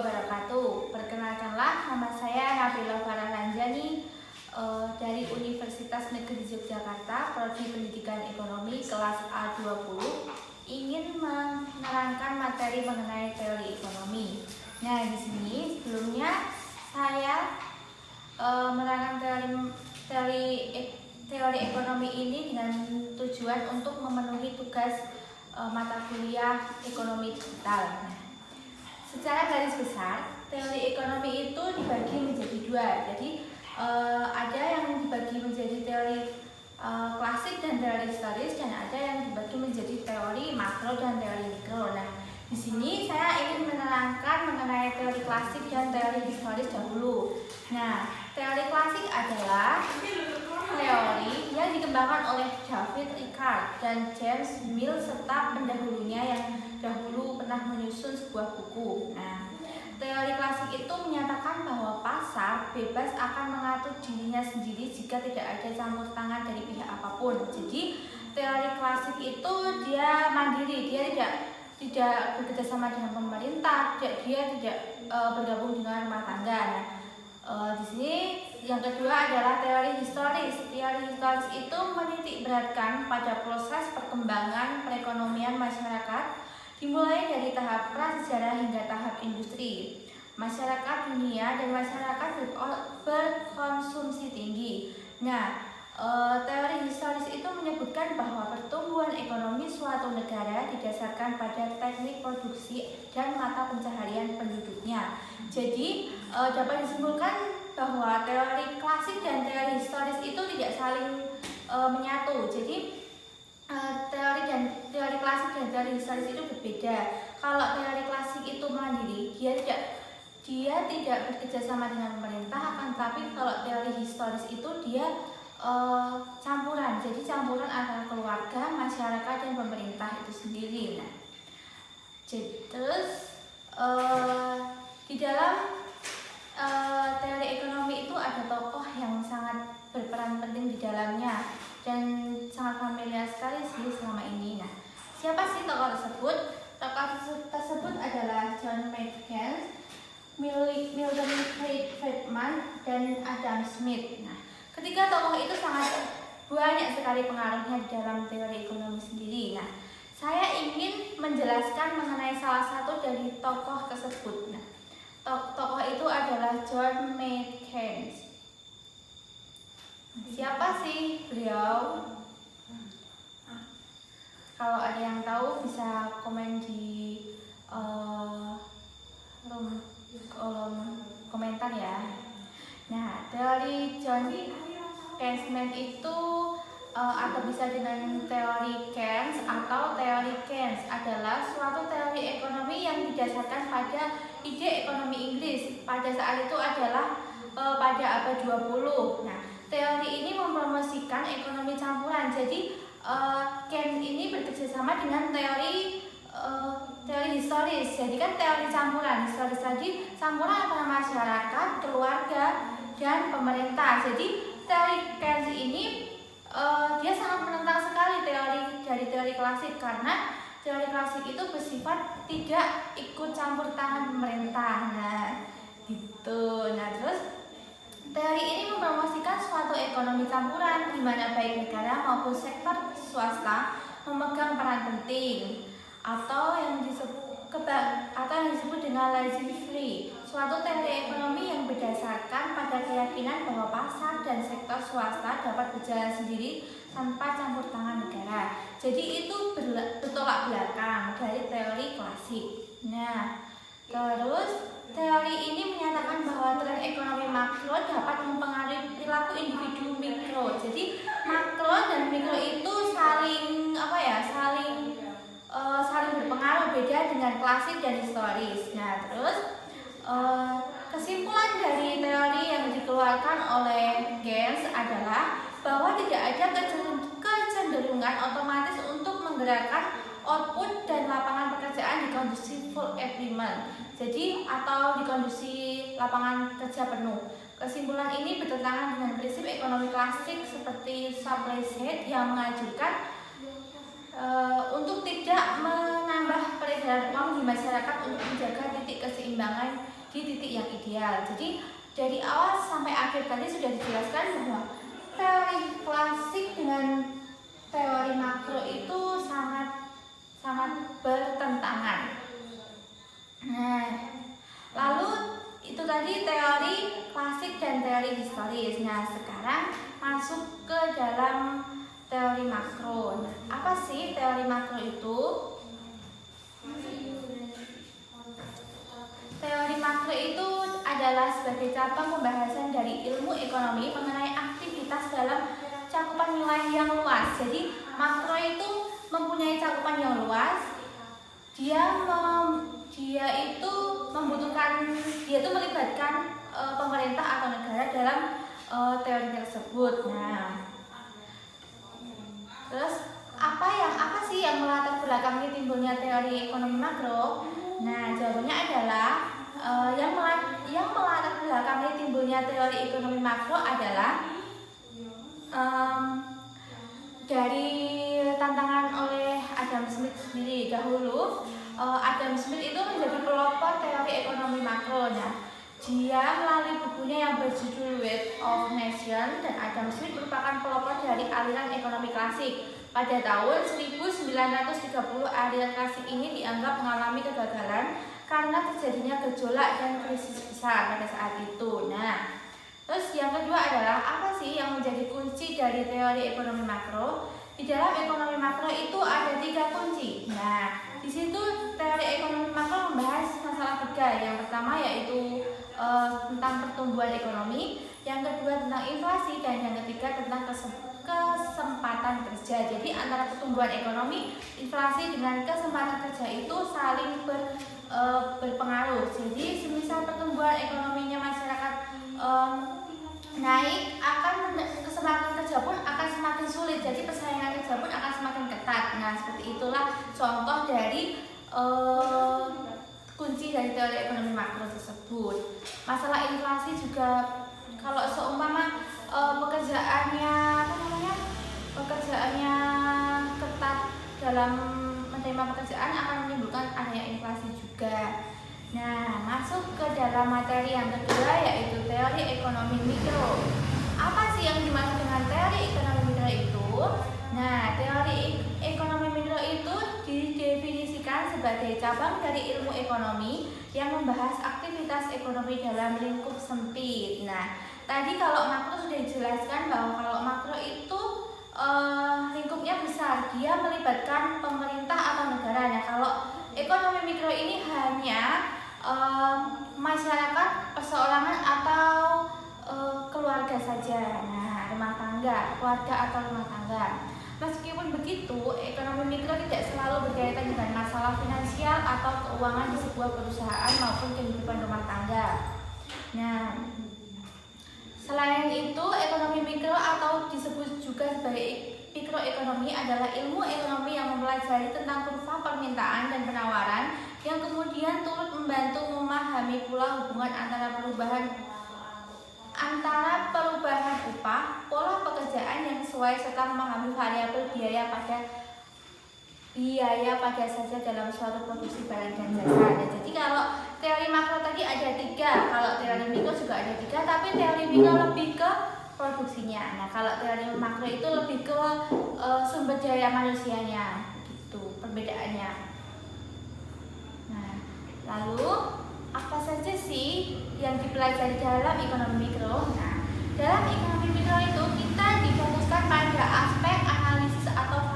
wabarakatuh. Perkenalkanlah, nama saya Nabila Farah Ranjani dari Universitas Negeri Yogyakarta, Prodi Pendidikan Ekonomi kelas A20, ingin menerangkan materi mengenai teori ekonomi. Nah, di sini sebelumnya saya menerangkan teori ekonomi ini dengan tujuan untuk memenuhi tugas mata kuliah ekonomi digital. Nah, secara garis besar, teori ekonomi itu dibagi menjadi dua. Jadi ada yang dibagi menjadi teori klasik dan teori historis, dan ada yang dibagi menjadi teori makro dan teori mikro. Nah, di sini saya ingin menerangkan mengenai teori klasik dan teori historis dahulu. Nah, teori klasik adalah teori yang dikembangkan oleh David Ricardo dan James Mill serta pendahulunya yang dahulu pernah menyusun sebuah buku. Nah, teori klasik itu menyatakan bahwa pasar bebas akan mengatur dirinya sendiri jika tidak ada campur tangan dari pihak apapun. Jadi, teori klasik itu dia mandiri, dia tidak bekerja sama dengan pemerintah, dia tidak bergabung dengan rumah tangga. Nah, di sini yang kedua adalah teori historis. Teori historis itu menitik beratkan pada proses perkembangan perekonomian masyarakat dimulai dari tahap prasejarah hingga tahap industri. Masyarakat dunia dan masyarakat berkonsumsi tinggi. Nah, teori historis itu menyebutkan bahwa pertumbuhan ekonomi suatu negara didasarkan pada teknik produksi dan mata pencaharian penduduknya. Jadi, dapat disimpulkan bahwa teori klasik dan teori historis itu tidak saling menyatu. Jadi, teori klasik dan teori historis itu berbeda. Kalau teori klasik itu mandiri, dia tidak bekerja sama dengan pemerintah, akan tetapi kalau teori historis itu dia campuran. Jadi campuran antara keluarga, masyarakat dan pemerintah itu sendiri. Nah, terus di dalam teori ekonomi itu ada tokoh yang sangat berperan penting di dalamnya dan sangat familiar sekali sih selama ini. Nah, siapa sih tokoh tersebut? Tokoh tersebut adalah John Maynard Keynes, Milton Friedman, dan Adam Smith. Nah, ketiga tokoh itu sangat banyak sekali pengaruhnya di dalam teori ekonomi sendiri. Nah, saya ingin menjelaskan mengenai salah satu dari tokoh tersebut. Nah, tokoh itu adalah John Maynard Keynes. Siapa sih beliau? Kalau ada yang tahu bisa komen di kolom komentar ya. Nah, teori John Keynes itu atau bisa dengan teori Keynes atau teori Keynes adalah suatu teori ekonomi yang didasarkan pada ide ekonomi Inggris. Pada saat itu adalah pada abad 20. Nah, teori ini mempromosikan ekonomi campuran. Jadi, Keynes ini bekerjasama dengan teori historis. Jadi kan teori campuran. Historis tadi campuran antara masyarakat, keluarga, dan pemerintah. Jadi teori Keynes ini dia sangat menentang sekali dari teori klasik, karena teori klasik itu bersifat tidak ikut campur tangan pemerintah. Nah, gitu. Nah, terus teori ini mempromosikan suatu ekonomi campuran di mana baik negara maupun sektor swasta memegang peran penting, atau yang disebut dengan laissez-faire, suatu teori ekonomi yang berdasarkan pada keyakinan bahwa pasar dan sektor swasta dapat berjalan sendiri tanpa campur tangan negara. Jadi itu bertolak belakang dari teori klasik. Nah, terus teori ini menyatakan bahwa tren ekonomi makro dapat mempengaruhi perilaku individu mikro. Jadi makro dan mikro itu saling berpengaruh, beda dengan klasik dan historis. Nah, terus kesimpulan dari teori yang dikeluarkan oleh Keynes adalah bahwa tidak ada kecenderungan otomatis untuk menggerakkan output dan lapangan pekerjaan di kondisi full employment. Jadi atau di kondisi lapangan kerja penuh. Kesimpulan ini bertentangan dengan prinsip ekonomi klasik seperti supply side yang menganjurkan untuk tidak menambah peredaran uang di masyarakat untuk menjaga titik keseimbangan di titik yang ideal. Jadi dari awal sampai akhir tadi sudah dijelaskan bahwa teori klasik dengan teori makro itu sangat bertentangan. Nah, lalu itu tadi teori klasik dan teori historis. Nah, sekarang masuk ke dalam teori makro. Nah, apa sih teori makro itu? Teori makro itu adalah sebagai cabang pembahasan dari ilmu ekonomi mengenai aktivitas dalam cakupan wilayah yang luas. Jadi makro itu mempunyai cakupan yang luas. Dia melibatkan pemerintah atau negara dalam teori tersebut. Nah, terus apa sih yang melatar belakangi timbulnya teori ekonomi makro? Nah, jawabannya adalah yang melatar belakangi timbulnya teori ekonomi makro adalah dari tantangan oleh Adam Smith sendiri. Dahulu Adam Smith itu menjadi pelopor teori ekonomi makro. Nah, dia melalui bukunya yang berjudul Wealth of Nations, dan Adam Smith merupakan pelopor dari aliran ekonomi klasik. Pada tahun 1930, aliran klasik ini dianggap mengalami kegagalan karena terjadinya gejolak dan krisis besar pada saat itu. Nah, terus yang kedua adalah apa sih yang menjadi kunci dari teori ekonomi makro? Di dalam ekonomi makro itu ada 3 kunci. Nah, di situ teori ekonomi makro membahas masalah 3. Yang pertama yaitu tentang pertumbuhan ekonomi, yang kedua tentang inflasi, dan yang ketiga tentang kesempatan kerja. Jadi antara pertumbuhan ekonomi, inflasi dengan kesempatan kerja itu saling berpengaruh. Jadi semisal pertumbuhan ekonominya masyarakat naik, kesempatan kerja pun akan semakin sulit. Jadi persaingan kerja pun akan semakin ketat. Nah, seperti itulah contoh dari kunci dari teori ekonomi makro tersebut. Masalah inflasi juga, kalau seumpama pekerjaannya ketat dalam menerima pekerjaan, akan menimbulkan adanya inflasi juga. Nah, masuk ke dalam materi yang kedua yaitu teori ekonomi mikro. Apa sih yang dimaksud dengan teori ekonomi mikro itu? Nah, teori ekonomi mikro itu didefinisikan sebagai cabang dari ilmu ekonomi yang membahas aktivitas ekonomi dalam lingkup sempit. Nah, tadi kalau makro sudah dijelaskan bahwa kalau makro itu lingkupnya besar, dia melibatkan pemerintah atau negara. Nah, kalau ekonomi mikro ini hanya masyarakat, perseorangan atau keluarga saja. Nah, keluarga atau rumah tangga. Meskipun begitu, ekonomi mikro tidak selalu berkaitan dengan masalah finansial atau keuangan di sebuah perusahaan maupun kehidupan rumah tangga. Nah, selain itu, ekonomi mikro atau disebut juga sebagai mikroekonomi adalah ilmu ekonomi yang mempelajari tentang kurva permintaan dan penawaran, yang kemudian turut membantu memahami pula hubungan antara perubahan upah, pola pekerjaan yang sesuai, serta memahami variabel biaya pada saja dalam suatu produksi barang dan jasa. Nah, jadi kalau teori makro tadi ada 3, kalau teori mikro juga ada 3, tapi teori mikro lebih ke produksinya. Nah, kalau teori makro itu lebih ke sumber daya manusianya, gitu perbedaannya. Nah, lalu apa saja sih yang dipelajari dalam ekonomi mikro? Nah, dalam ekonomi mikro itu kita difokuskan pada aspek analisis atau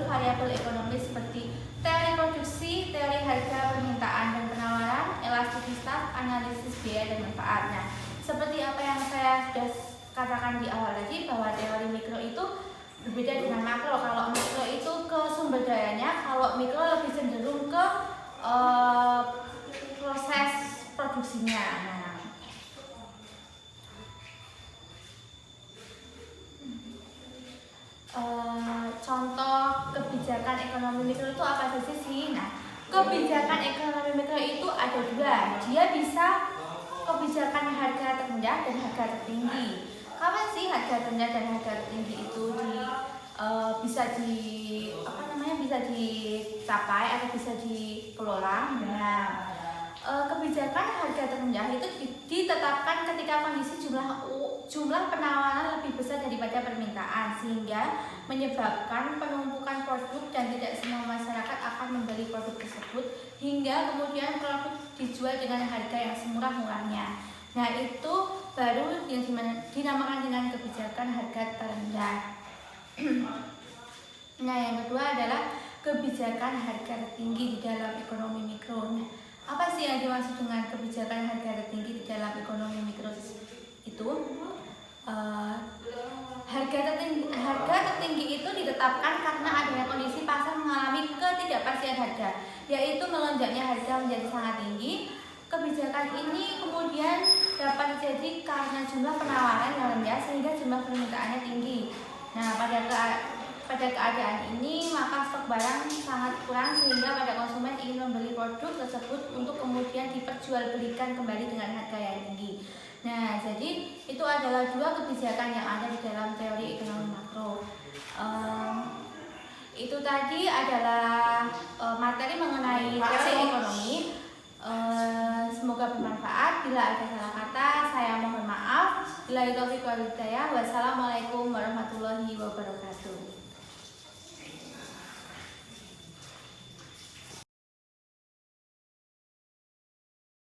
variabel ekonomi seperti teori produksi, teori harga, permintaan dan penawaran, elastisitas, analisis biaya dan manfaat. Nah, seperti apa yang saya sudah katakan di awal tadi, bahwa teori mikro itu berbeda dengan makro. Kalau makro itu ke sumber dayanya, kalau mikro lebih cenderung ke proses produksinya. Nah, contoh kebijakan ekonomi mikro itu apa saja sih? Nah, kebijakan ekonomi mikro itu ada 2. Dia bisa kebijakan harga terendah dan harga tertinggi. Kapan sih harga terendah dan harga tertinggi itu bisa bisa dicapai atau bisa dikelola. Nah, kebijakan harga terendah itu ditetapkan ketika kondisi jumlah penawaran lebih besar daripada permintaan, sehingga menyebabkan penumpukan produk dan tidak semua masyarakat akan membeli produk tersebut, hingga kemudian produk dijual dengan harga yang semurah-murahnya. Nah, itu baru yang dinamakan dengan kebijakan harga terendah. Nah, yang kedua adalah kebijakan harga tertinggi di dalam ekonomi mikro. Nah, apa sih yang dimaksud dengan kebijakan harga tertinggi di dalam ekonomi mikro itu? Harga tertinggi itu ditetapkan karena adanya kondisi pasar mengalami ketidakpastian harga, yaitu melonjaknya harga menjadi sangat tinggi. Kebijakan ini kemudian dapat terjadi karena jumlah penawaran yang rendah sehingga jumlah permintaannya tinggi. Nah, pada keadaan ini maka stok barang sangat kurang sehingga pada konsumen ingin membeli produk tersebut untuk kemudian diperjualbelikan kembali dengan harga yang tinggi. Nah, jadi itu adalah dua kebijakan yang ada di dalam teori ekonomi makro. Itu tadi adalah materi mengenai teori ekonomi. Semoga bermanfaat. Bila ada salah kata, saya mohon maaf. Bila itu Wassalamualaikum warahmatullahi wabarakatuh.